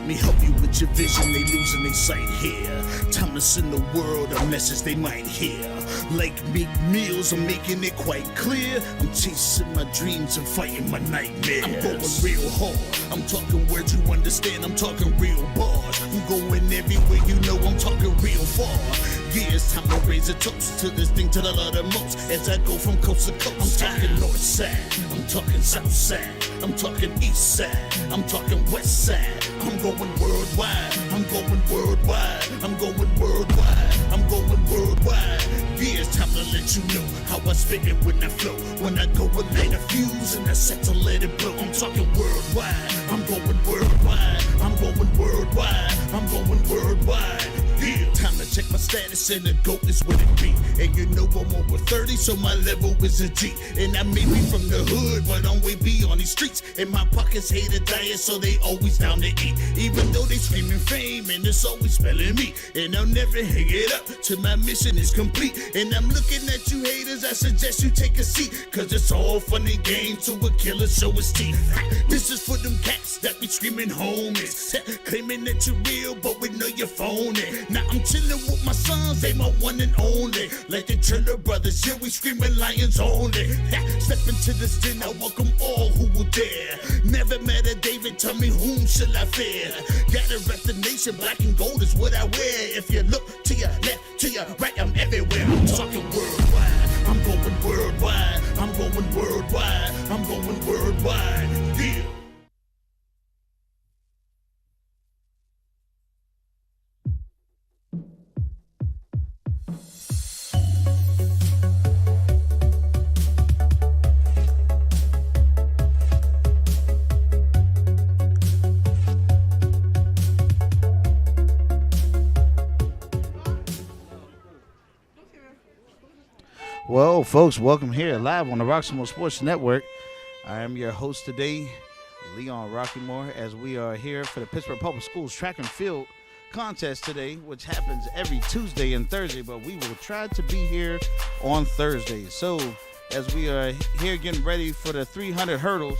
Let me help you with your vision, they losing their sight here. Time to send the world a message they might hear. Like Meek Mills, I'm making it quite clear. I'm chasing my dreams and fighting my nightmares. I'm going real hard, I'm talking words you understand, I'm talking real bars. I'm going everywhere, you know I'm talking real far. Yeah, it's time to raise a toast to this thing to the love the most. As I go from coast to coast, I'm talking north side, I'm talking south side, I'm talking east side, I'm talking west side. I'm going worldwide, I'm going worldwide, I'm going worldwide, I'm going worldwide. Yeah, it's time to let you know how I spit it when I flow. When I go and light a fuse and I set to let it blow. I'm talking worldwide, I'm going worldwide, I'm going worldwide, I'm going worldwide. Yeah, time to check my status and the GOAT is what it be. And you know I'm over 30, so my level is a G. And I may be from the hood, but I'm way beyond these streets. And my pockets hate a diet, so they always down to eat. Even though they screaming fame, and it's always spelling me. And I'll never hang it up till my mission is complete. And I'm looking at you haters, I suggest you take a seat. Cause it's all fun and games to a killer show his teeth. This is for them cats that be screaming homies. Claiming that you're real, but we know you're phony. Now I'm chillin' with my sons, they my one and only. Like the Triller brothers, yeah, we screamin' lions only. Step into this den, I welcome all who will dare. Never met a David, tell me whom shall I fear? Gotta rep the nation, black and gold is what I wear. If you look to your left, to your right, I'm everywhere. I'm talking worldwide, I'm going worldwide, I'm going worldwide, I'm going worldwide, yeah. Well, folks, welcome here live on the Roxamore Sports Network. I am your host today, Leon Roxamore, as we are here for the Pittsburgh Public Schools track and field contest today, which happens every Tuesday and Thursday, but we will try to be here on Thursdays. So, as we are here getting ready for the 300 hurdles,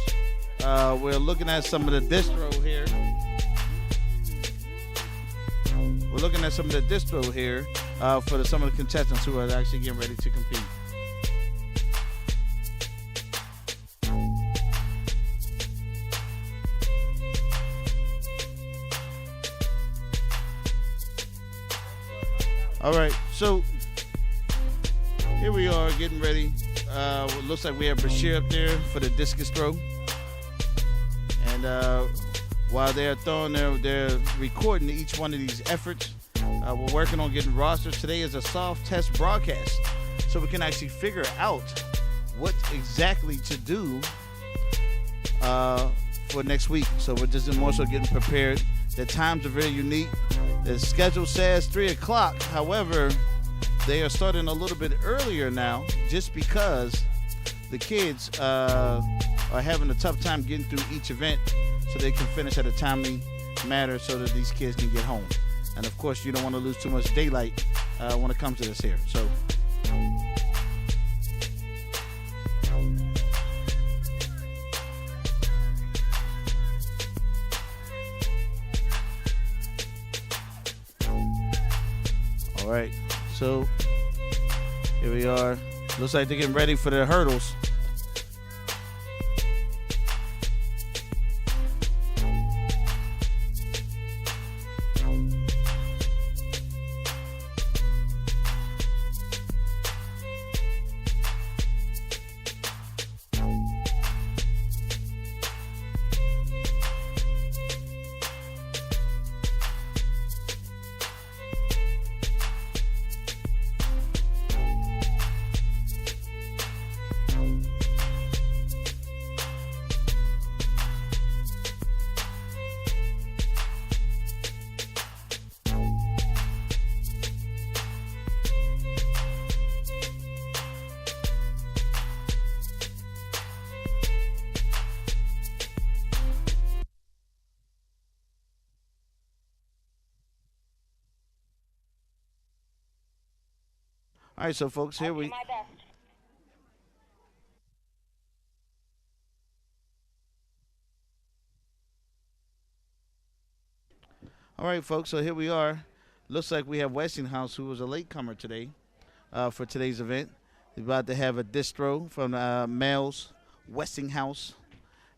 we're looking at some of the distro here. We're looking at some of the distro here for some of the contestants who are actually getting ready to compete. All right, so here we are getting ready. It looks like we have Bashir up there for the discus throw. And while they're throwing, they're recording each one of these efforts. We're working on getting rosters. Today is a soft test broadcast, so we can actually figure out what exactly to do for next week. So we're just more so getting prepared. The times are very unique. The schedule says 3 o'clock. However, they are starting a little bit earlier now just because the kids are having a tough time getting through each event so they can finish at a timely manner so that these kids can get home. And, of course, you don't want to lose too much daylight when it comes to this here. So, all right. So, here we are. Looks like they're getting ready for the hurdles. All right, so folks, here we. All right, folks, so here we are. Looks like we have Westinghouse, who was a latecomer today for today's event. He's about to have a disc throw from males, Westinghouse.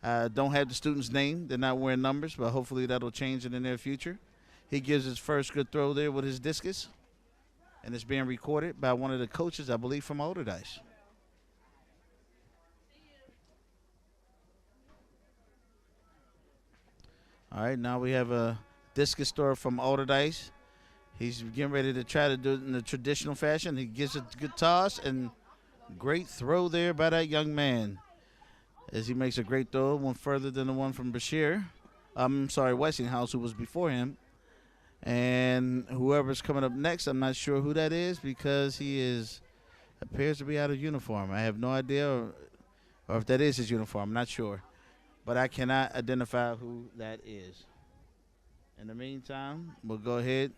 Don't have the student's name. They're not wearing numbers, but hopefully that'll change in the near future. He gives his first good throw there with his discus, and it's being recorded by one of the coaches, I believe, from Older Dice. All right, now we have a discus thrower from Older Dice. He's getting ready to try to do it in the traditional fashion. He gives it a good toss, and great throw there by that young man as he makes a great throw, one further than the one from Westinghouse, who was before him. And whoever's coming up next, I'm not sure who that is because he appears to be out of uniform. I have no idea, or if that is his uniform. I'm not sure. But I cannot identify who that is. In the meantime, we'll go ahead.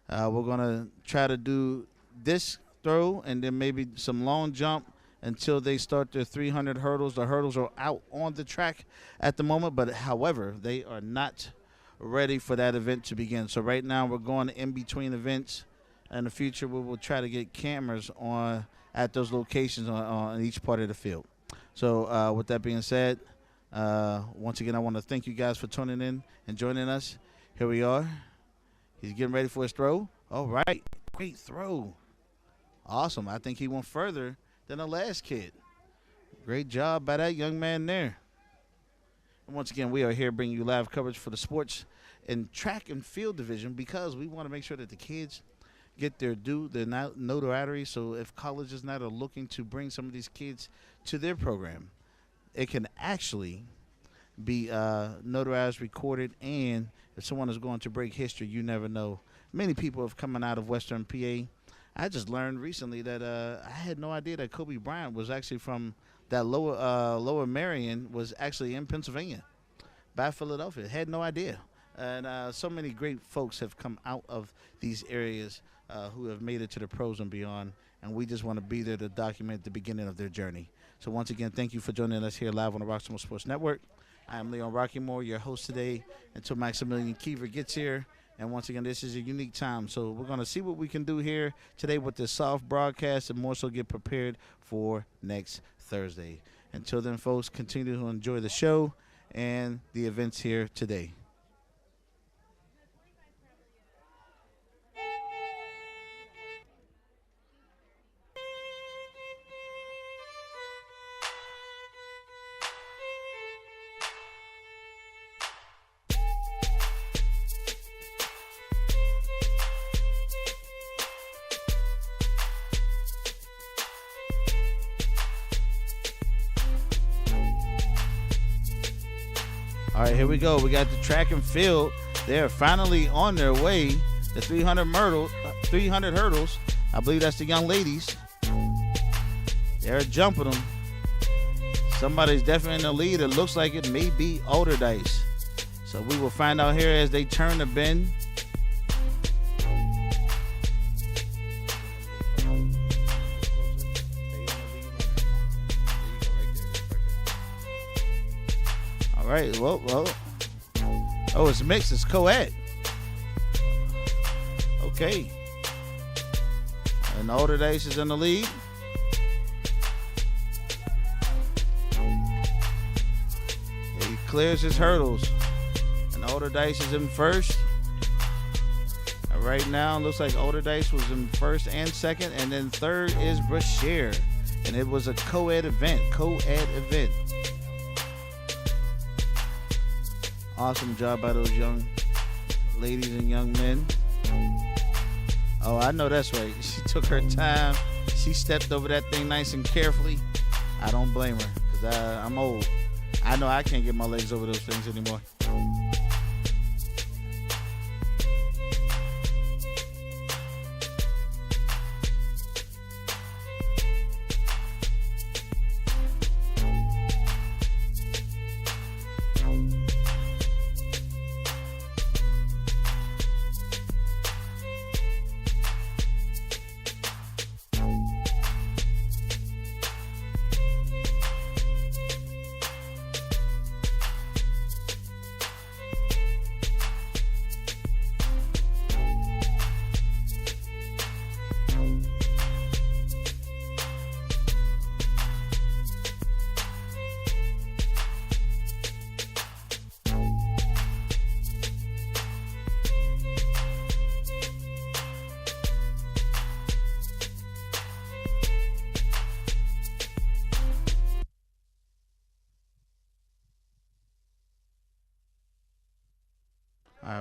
We're going to try to do this throw and then maybe some long jump until they start their 300 hurdles. The hurdles are out on the track at the moment, but however, they are not ready for that event to begin. So right now we're going in between events. In the future, we will try to get cameras on at those locations on each part of the field. So with that being said, once again, I want to thank you guys for tuning in and joining us. Here we are. He's getting ready for his throw. All right. Great throw. Awesome. I think he went further than the last kid. Great job by that young man there. And once again, we are here bringing you live coverage for the sports and track and field division because we want to make sure that the kids get their due, their notoriety. So if colleges now are looking to bring some of these kids to their program, it can actually be notarized, recorded, and if someone is going to break history, you never know. Many people have come out of Western PA. I just learned recently that I had no idea that Kobe Bryant was actually from that Lower Marion, was actually in Pennsylvania, by Philadelphia. Had no idea. And so many great folks have come out of these areas who have made it to the pros and beyond, and we just want to be there to document the beginning of their journey. So once again, thank you for joining us here live on the Roxamore Sports Network. I am Leon Roxamore, your host today, until Maximilian Kiever gets here. And once again, this is a unique time. So we're going to see what we can do here today with this soft broadcast and more so get prepared for next Thursday. Until then, folks, continue to enjoy the show and the events here today. All right, here we go. We got the track and field. They're finally on their way. The 300 hurdles. I believe that's the young ladies. They're jumping them. Somebody's definitely in the lead. It looks like it may be Older Dice. So we will find out here as they turn the bend. All right, well. Oh, it's mixed. It's co-ed. Okay. And Older Dice is in the lead. He clears his hurdles. And Older Dice is in first. And right now, it looks like Older Dice was in first and second. And then third is Brashear. And it was a co-ed event. Awesome job by those young ladies and young men. Oh, I know that's right. She took her time. She stepped over that thing nice and carefully. I don't blame her because I'm old. I know I can't get my legs over those things anymore.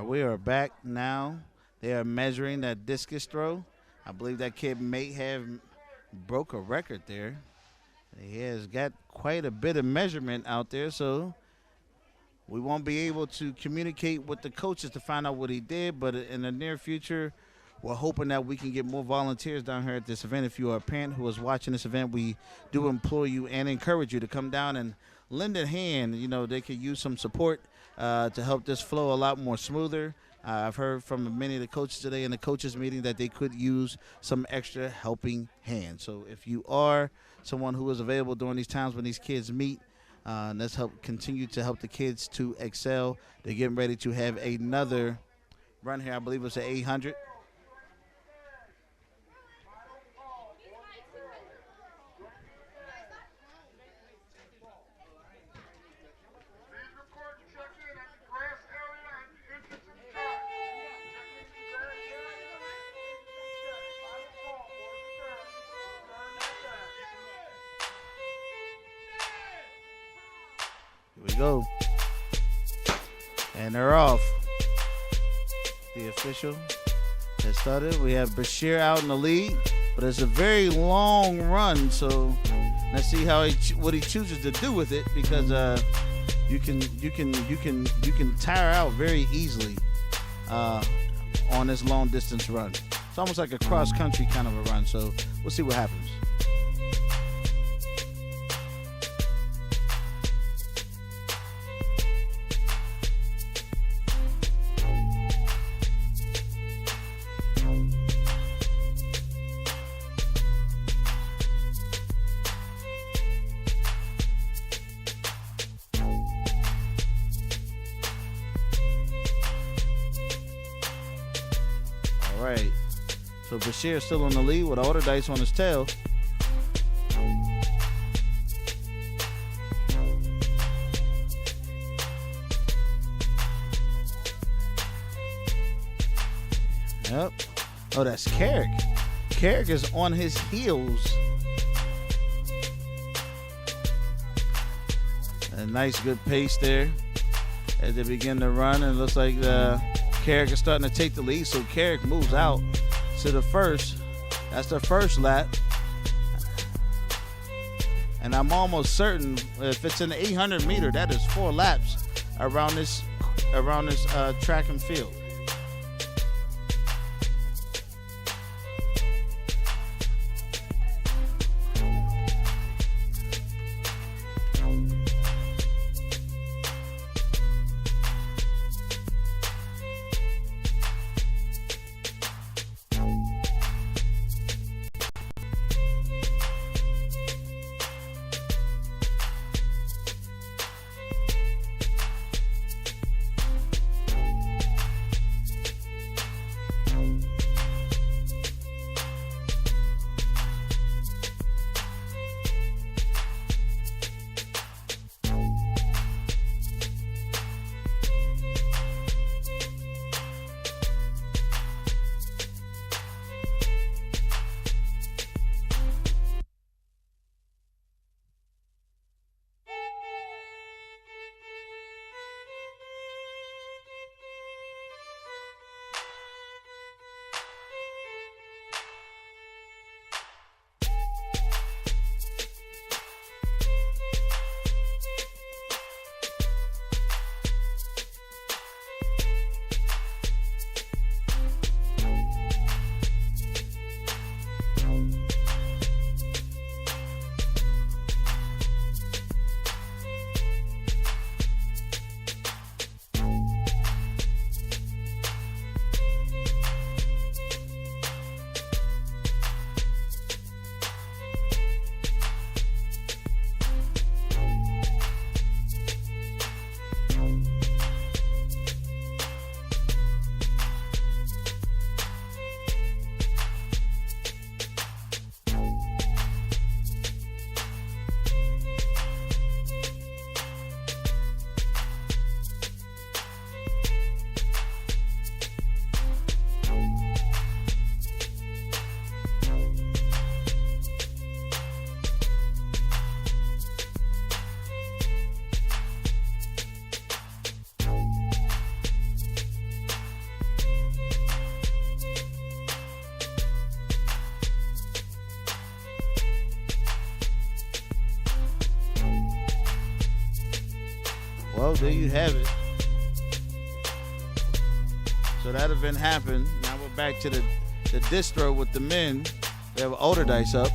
right, we are back now. They are measuring that discus throw. I believe that kid may have broke a record there. He has got quite a bit of measurement out there, so we won't be able to communicate with the coaches to find out what he did, but in the near future, we're hoping that we can get more volunteers down here at this event. If you are a parent who is watching this event, we do implore you and encourage you to come down and lend a hand. You know, they could use some support to help this flow a lot more smoother. I've heard from many of the coaches today in the coaches meeting that they could use some extra helping hands. So if you are someone who is available during these times when these kids meet, let's continue to help the kids to excel. They're getting ready to have another run here. I believe it's an 800. Here we go. And they're off. The official has started. We have Bashir out in the lead, but it's a very long run, so let's see how what he chooses to do with it, because you can tire out very easily on this long distance run. It's almost like a cross country kind of a run, so we'll see what happens. Right, so Bashir still in the lead with all the dice on his tail. Yep. Oh, that's Carrick. Carrick is on his heels. A nice, good pace there as they begin to run, and it looks like Carrick is starting to take the lead, so Carrick moves out to the first. That's the first lap. And I'm almost certain if it's an 800 meter, that is 4 laps around this track and field. go. There you have it. So that event happened. Now we're back to the disc throw with the men. They have older dice up.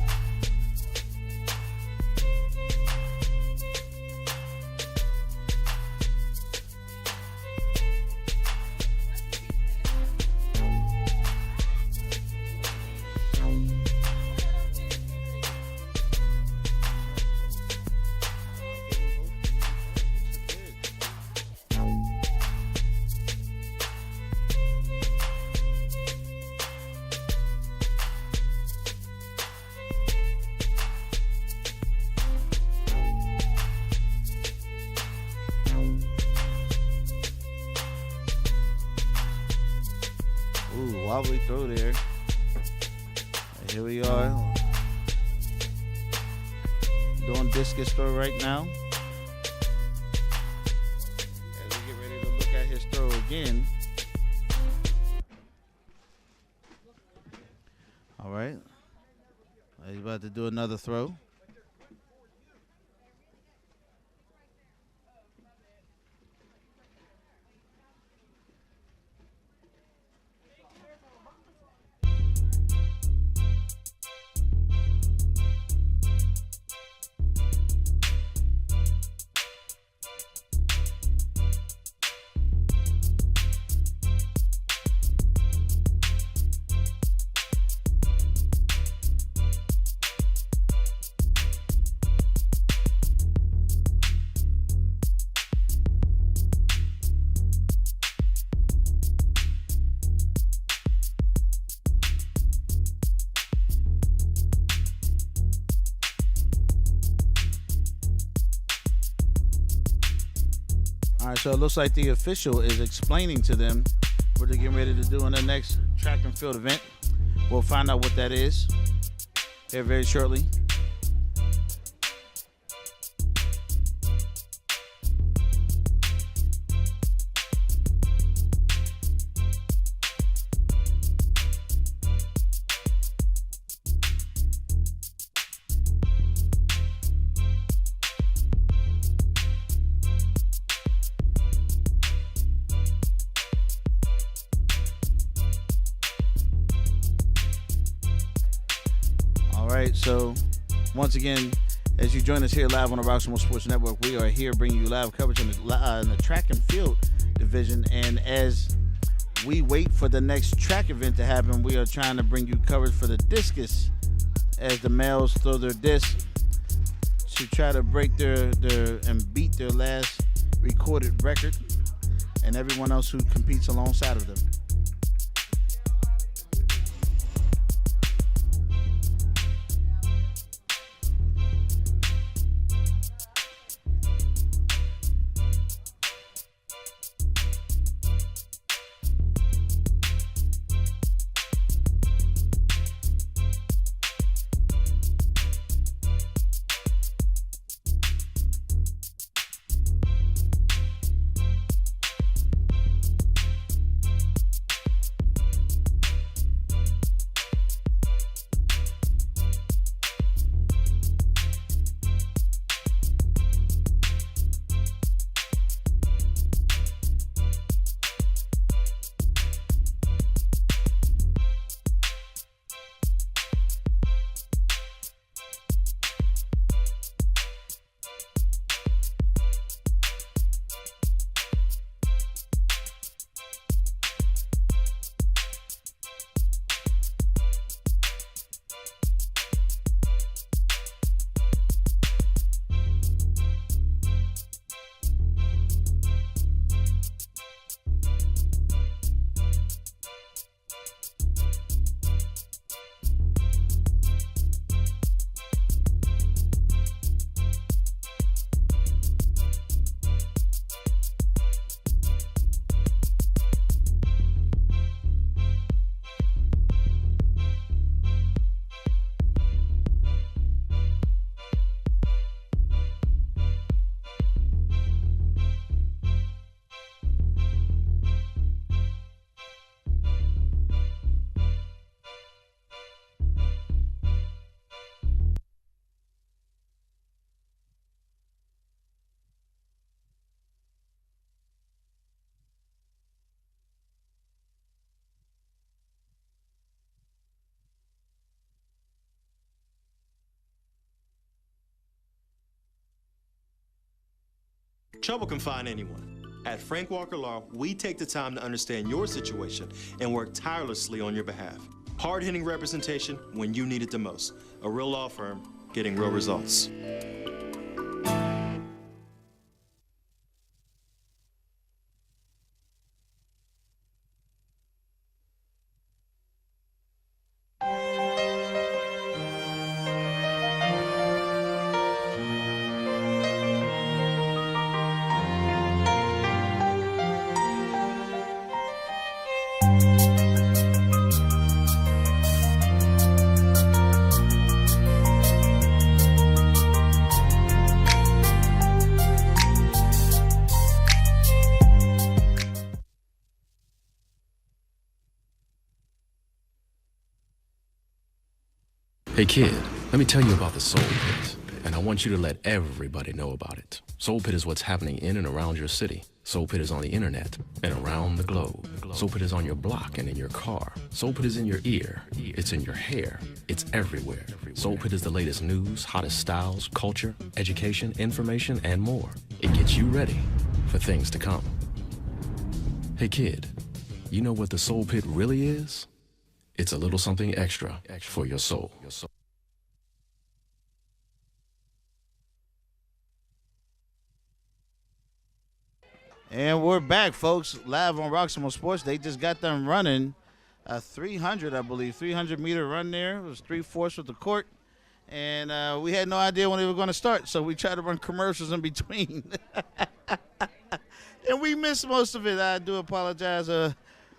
Ooh, wobbly throw there. And here we are. Doing discus throw right now. As we get ready to look at his throw again. All right. He's about to do another throw. All right, so it looks like the official is explaining to them what they're getting ready to do in the next track and field event. We'll find out what that is here very shortly. So once again, as you join us here live on the Roxamore Sports Network, we are here bringing you live coverage in the track and field division. And as we wait for the next track event to happen, we are trying to bring you coverage for the discus as the males throw their disc to try to break their and beat their last recorded record and everyone else who competes alongside of them. Trouble can find anyone. At Frank Walker Law, we take the time to understand your situation and work tirelessly on your behalf. Hard-hitting representation when you need it the most. A real law firm getting real results. Hey kid, let me tell you about the Soul Pit, and I want you to let everybody know about it. Soul Pit is what's happening in and around your city. Soul Pit is on the internet and around the globe. Soul Pit is on your block and in your car. Soul Pit is in your ear. It's in your hair. It's everywhere. Soul Pit is the latest news, hottest styles, culture, education, information, and more. It gets you ready for things to come. Hey kid, you know what the Soul Pit really is? It's a little something extra for your soul. And we're back, folks, live on Roxamore Sports. They just got them running a 300, I believe, 300-meter run there. It was 3/4 with the court. And we had no idea when they were going to start, so we tried to run commercials in between. And we missed most of it. I do apologize.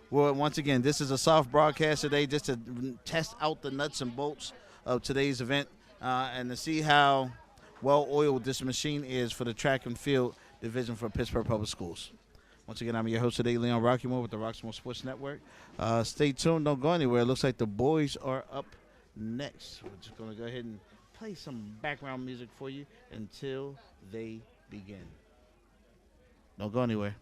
Well, once again, this is a soft broadcast today just to test out the nuts and bolts of today's event and to see how well-oiled this machine is for the track and field division for Pittsburgh Public Schools. Once again, I'm your host today, Leon Rockymore with the Roxamore Sports Network. Stay tuned. Don't go anywhere. It looks like the boys are up next. We're just going to go ahead and play some background music for you until they begin. Don't go anywhere.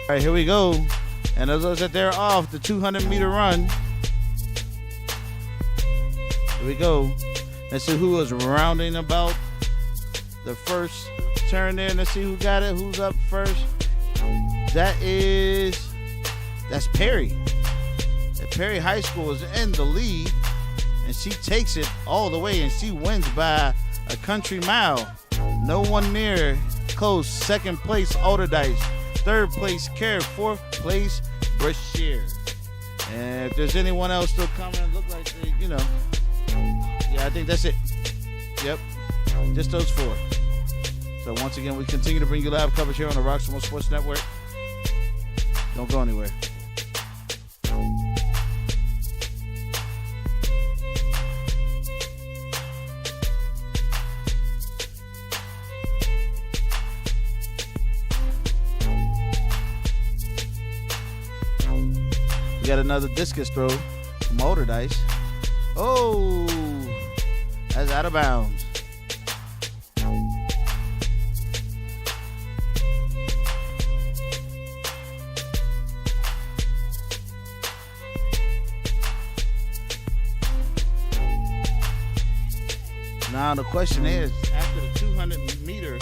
All right, here we go. And as those that they're off, the 200-meter run. Here we go. Let's see who was rounding about the first turn there. Let's see who got it. Who's up first? That's Perry. And Perry High School is in the lead, and she takes it all the way, and she wins by a country mile. No one near close. Second place, Alderdice. Third place, Care. Fourth place, Brashear. And if there's anyone else still coming, it look like they, yeah, I think that's it. Yep, just those four. So once again, we continue to bring you live coverage here on the Roxamore Sports Network. Don't go anywhere. We got another discus throw from Alderdice. Oh, that's out of bounds. Now the question is, after the 200-meter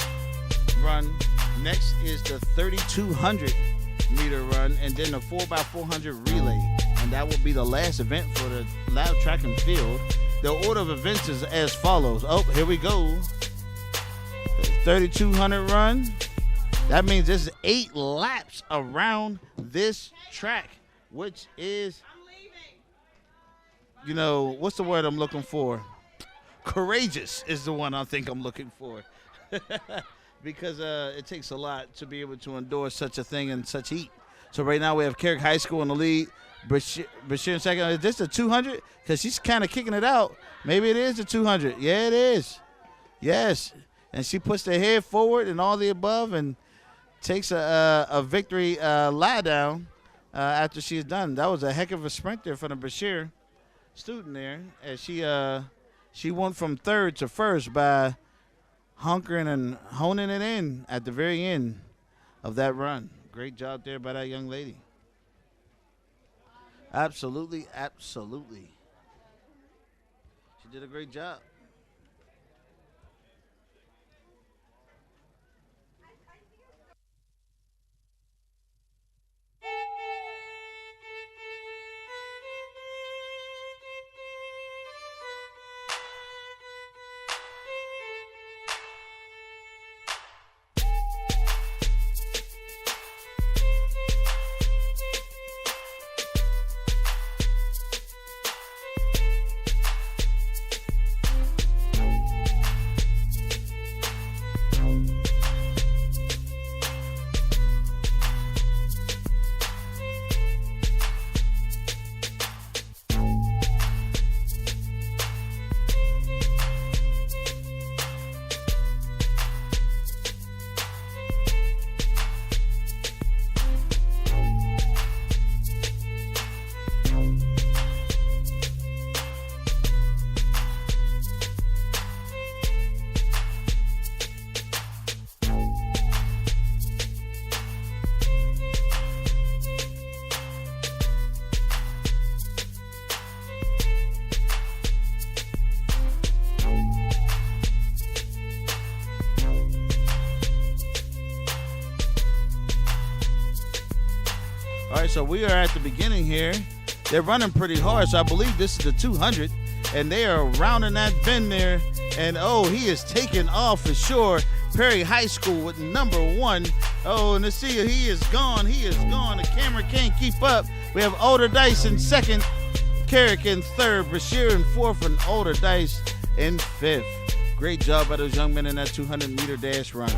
run, next is the 3,200-meter run, and then the 4x400 relay, and that will be the last event for the live track and field. The order of events is as follows. Oh, here we go. The 3,200 run. That means this is 8 laps around this track. which is, you know, what's the word I'm looking for? Courageous is the one I think I'm looking for. Because it takes a lot to be able to endure such a thing and such heat. So right now we have Carrick High School in the lead. Bashir in second. Is this the 200? Because she's kind of kicking it out. Maybe it is the 200. Yeah, it is. Yes. And she puts the head forward and all the above and takes a victory lie down after she's done. That was a heck of a sprint there for the Bashir student there. As she went from third to first by hunkering and honing it in at the very end of that run. Great job there by that young lady. Absolutely, absolutely. She did a great job. All right, so we are at the beginning here. They're running pretty hard, so I believe this is the 200, and they are rounding that bend there. And, oh, he is taking off for sure. Perry High School with number 1. Oh, and let's see, he is gone. He is gone. The camera can't keep up. We have Older Dice in second, Carrick in third, Brashear in fourth, and Older Dice in fifth. Great job by those young men in that 200-meter dash run.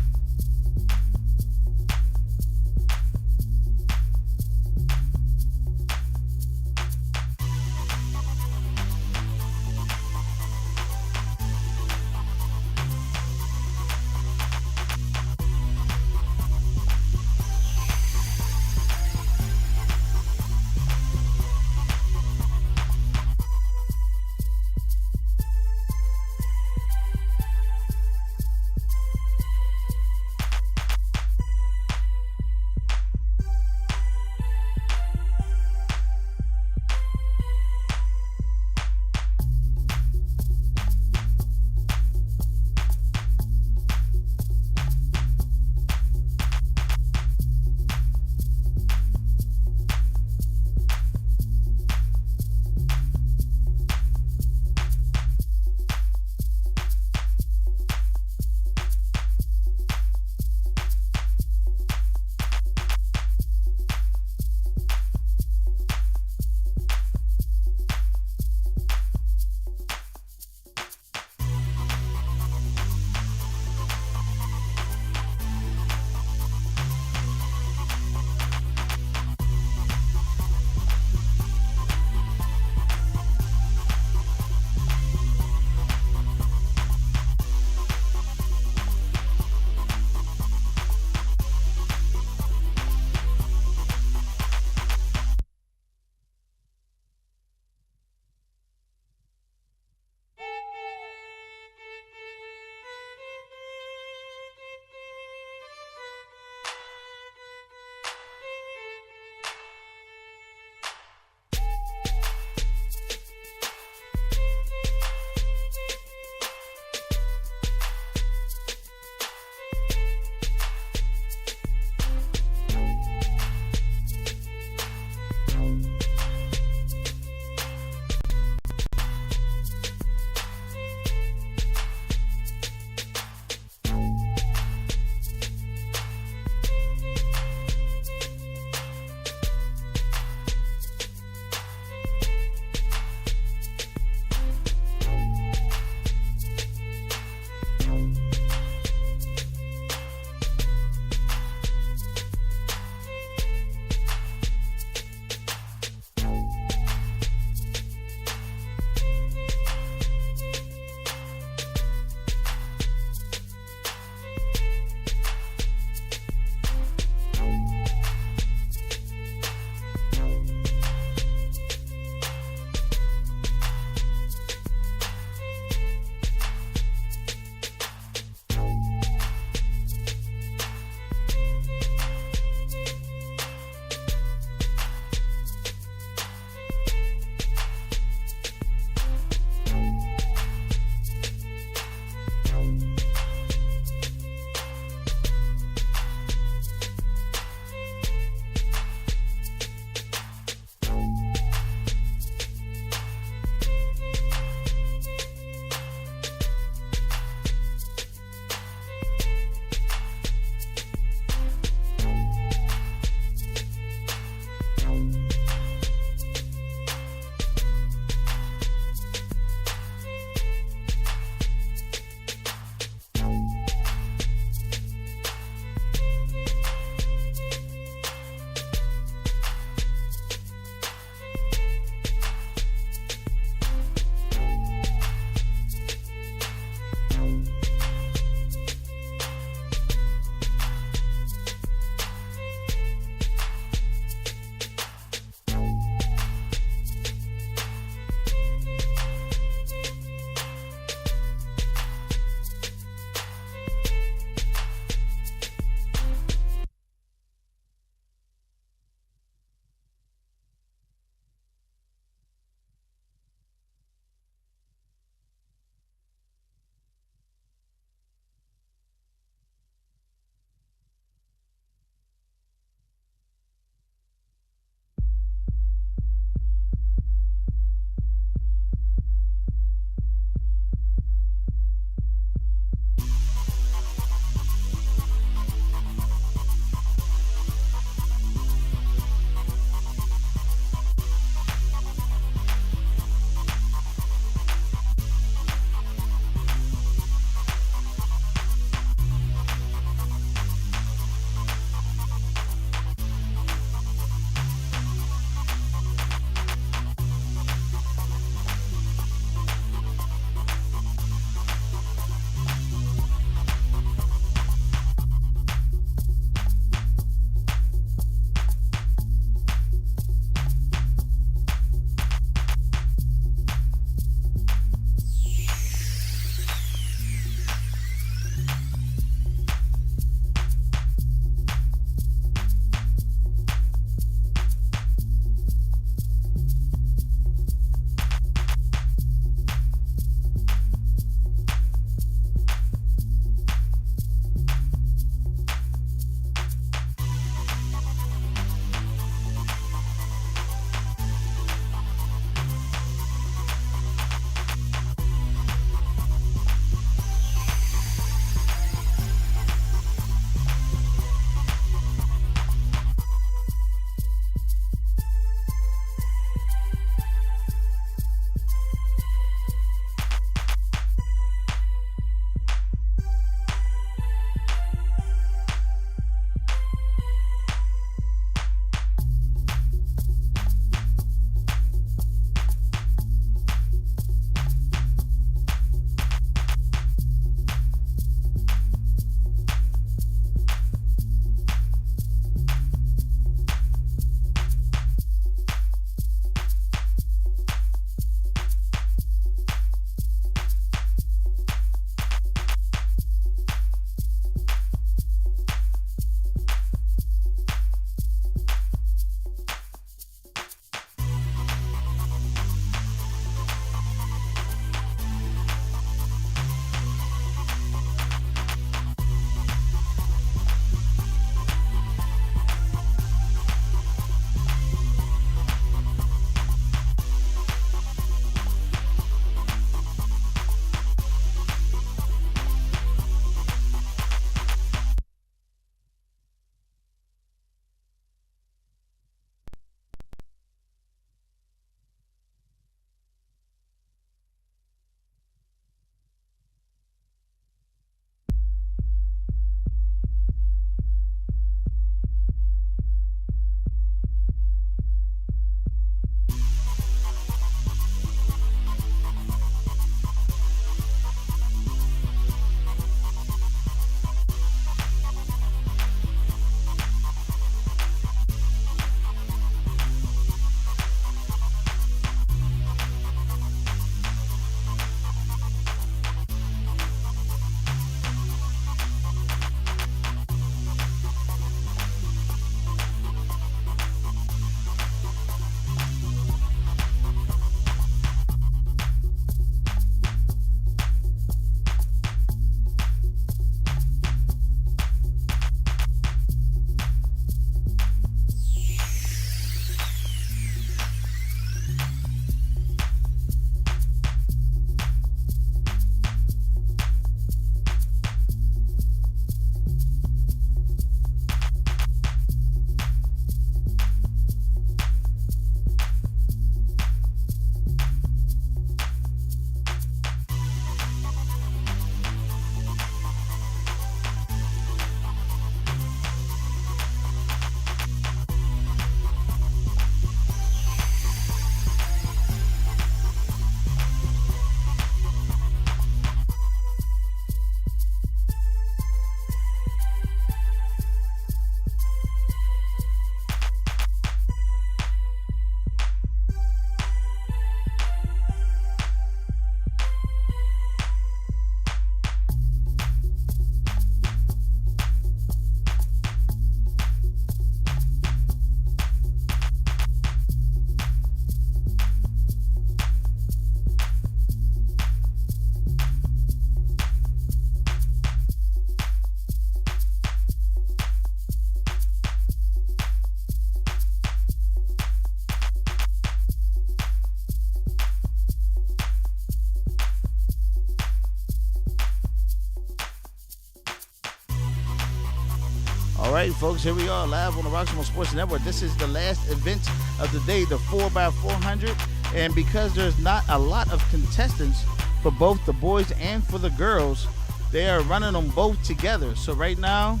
All right, folks, here we are live on the Roxamore Sports Network. This is the last event of the day, the 4x400. And because there's not a lot of contestants for both the boys and for the girls, they are running them both together. So right now,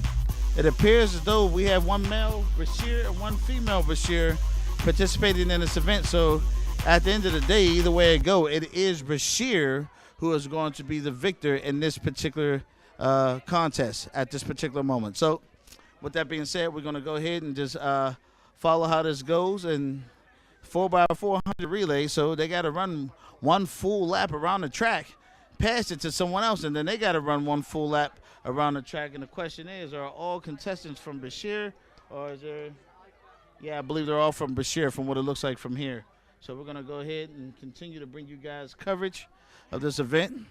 it appears as though we have one male Bashir and one female Bashir participating in this event. So at the end of the day, either way it go, it is Bashir who is going to be the victor in this particular contest at this particular moment. So with that being said, we're going to go ahead and just follow how this goes. And 4x400 relay, so they got to run one full lap around the track, pass it to someone else, and then they got to run one full lap around the track. And the question is, are all contestants from Bashir, or is there? Yeah, I believe they're all from Bashir from what it looks like from here. So we're going to go ahead and continue to bring you guys coverage of this event.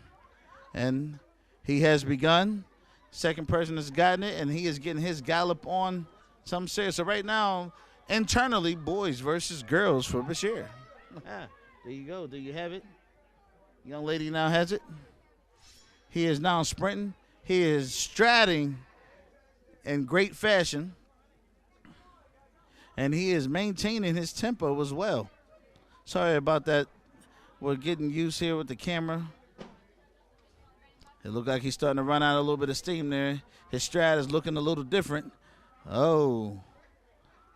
And he has begun. Second person has gotten it, and he is getting his gallop on some serious. So right now, internally, boys versus girls for Bashir. There you go. There you have it. Young lady now has it. He is now sprinting. He is striding in great fashion. And he is maintaining his tempo as well. Sorry about that. We're getting used here with the camera. It looked like he's starting to run out a little bit of steam there. His stride is looking a little different. Oh,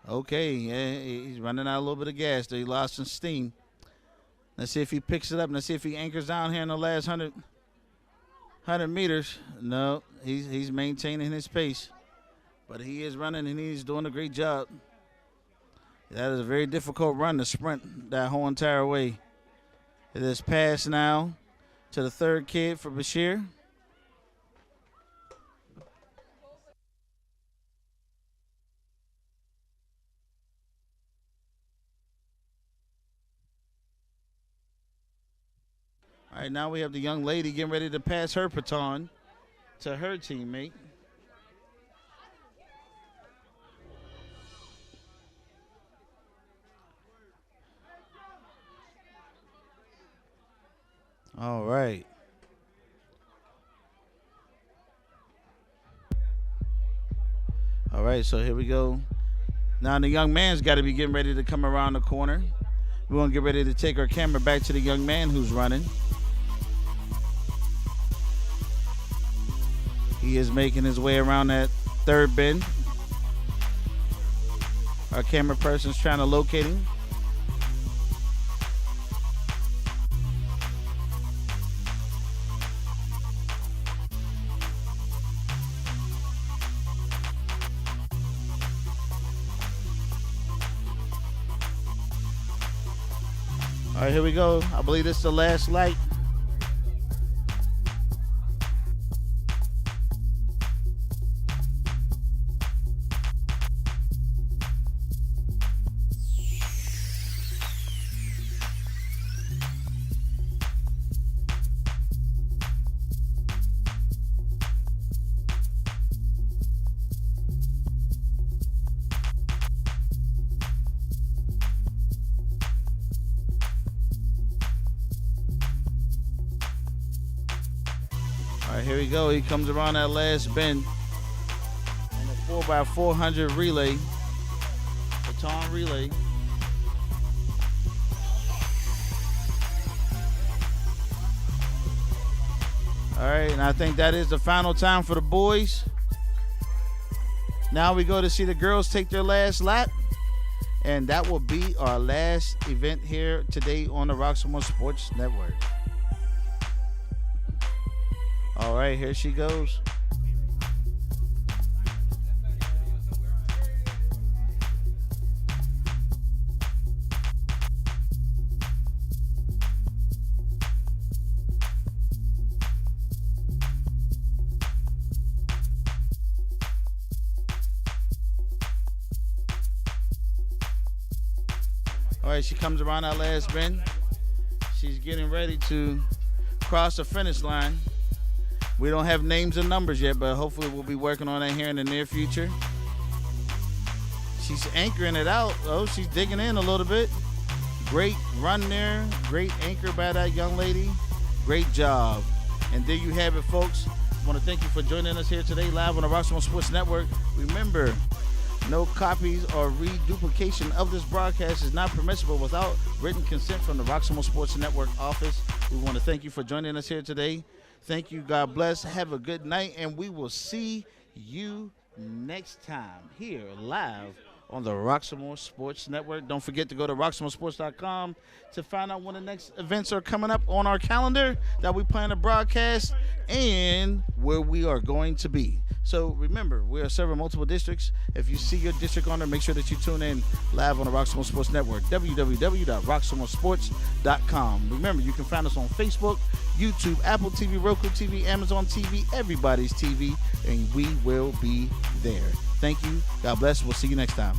okay. Yeah, he's running out a little bit of gas there. He lost some steam. Let's see if he picks it up. Let's see if he anchors down here in the last 100 meters. No, he's maintaining his pace. But he is running, and he's doing a great job. That is a very difficult run to sprint that whole entire way. It is passed now to the third kid for Bashir. All right, now we have the young lady getting ready to pass her baton to her teammate. All right. All right, so here we go. Now the young man's got to be getting ready to come around the corner. We're going to get ready to take our camera back to the young man who's running. He is making his way around that third bend. Our camera person's trying to locate him. All right, here we go. I believe this is the last light. All right, here we go. He comes around that last bend in the 4x400 relay, baton relay. All right, and I think that is the final time for the boys. Now we go to see the girls take their last lap, and that will be our last event here today on the Roxamore Sports Network. All right, here she goes. All right, she comes around that last bend. She's getting ready to cross the finish line. We don't have names and numbers yet, but hopefully we'll be working on that here in the near future. She's anchoring it out. Oh, she's digging in a little bit. Great run there. Great anchor by that young lady. Great job. And there you have it, folks. want to thank you for joining us here today live on the Roxamore Sports Network. Remember, no copies or reduplication of this broadcast is not permissible without written consent from the Roxamore Sports Network office. We want to thank you for joining us here today. Thank you. God bless. Have a good night, and we will see you next time here live on the Roxamore Sports Network. Don't forget to go to roxamoresports.com to find out when the next events are coming up on our calendar that we plan to broadcast and where we are going to be. So remember, we are serving multiple districts. If you see your district on there, make sure that you tune in live on the Roxamore Sports Network, www.roxamoresports.com. Remember, you can find us on Facebook, YouTube, Apple TV, Roku TV, Amazon TV, everybody's TV, and we will be there. Thank you. God bless. We'll see you next time.